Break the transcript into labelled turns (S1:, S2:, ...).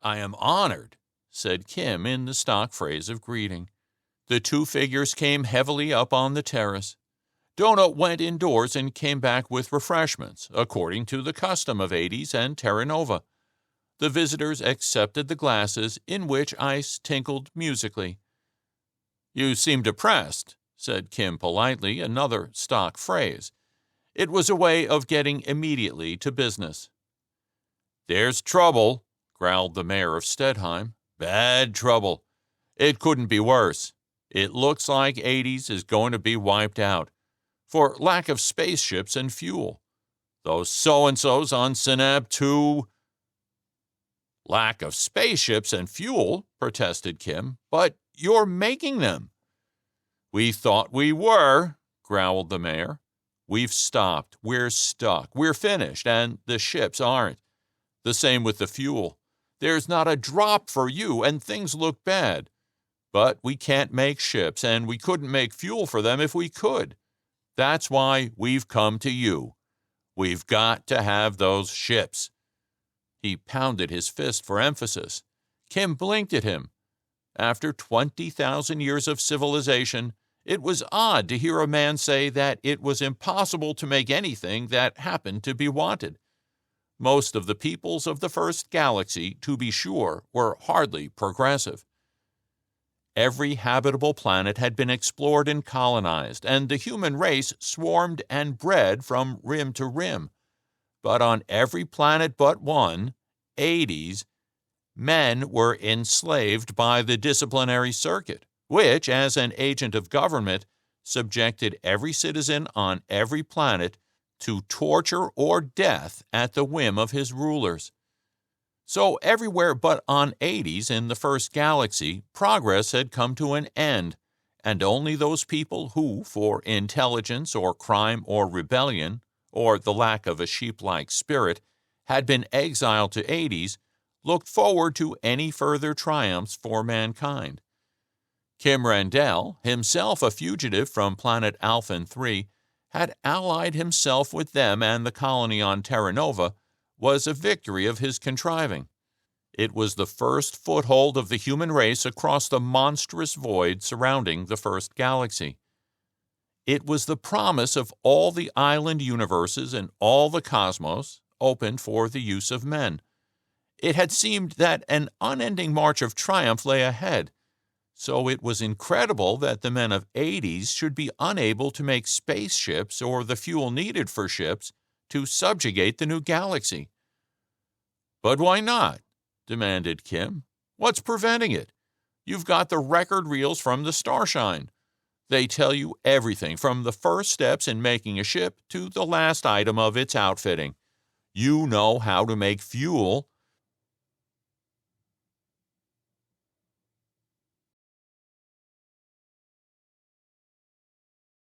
S1: "I am honored," said Kim in the stock phrase of greeting. The two figures came heavily up on the terrace. Donut went indoors and came back with refreshments, according to the custom of 80s and Terra Nova. The visitors accepted the glasses, in which ice tinkled musically. "You seem depressed," said Kim politely, another stock phrase. It was a way of getting immediately to business. "There's trouble," growled the mayor of Stedheim. "Bad trouble. It couldn't be worse. It looks like 80s is going to be wiped out, for lack of spaceships and fuel. Those so-and-sos on Synab 2... "Lack of spaceships and fuel," protested Kim, "but you're making them." "We thought we were," growled the mayor. "We've stopped. We're stuck. We're finished, and the ships aren't. The same with the fuel. There's not a drop for you, and things look bad. But we can't make ships, and we couldn't make fuel for them if we could. That's why we've come to you. We've got to have those ships." He pounded his fist for emphasis. Kim blinked at him. After 20,000 years of civilization, it was odd to hear a man say that it was impossible to make anything that happened to be wanted. Most of the peoples of the first galaxy, to be sure, were hardly progressive. Every habitable planet had been explored and colonized, and the human race swarmed and bred from rim to rim. But on every planet but one, 80s, men were enslaved by the disciplinary circuit, which, as an agent of government, subjected every citizen on every planet to torture or death at the whim of his rulers. So everywhere but on 80s in the first galaxy, progress had come to an end, and only those people who, for intelligence or crime or rebellion, or the lack of a sheep-like spirit, had been exiled to 80s, looked forward to any further triumphs for mankind. Kim Randell, himself a fugitive from planet Alphen 3, had allied himself with them, and the colony on Terra Nova was a victory of his contriving. It was the first foothold of the human race across the monstrous void surrounding the first galaxy. It was the promise of all the island universes and all the cosmos, opened for the use of men. It had seemed that an unending march of triumph lay ahead, so it was incredible that the men of 80s should be unable to make spaceships or the fuel needed for ships to subjugate the new galaxy. "But why not?" demanded Kim. "What's preventing it? You've got the record reels from the Starshine. They tell you everything from the first steps in making a ship to the last item of its outfitting. You know how to make fuel.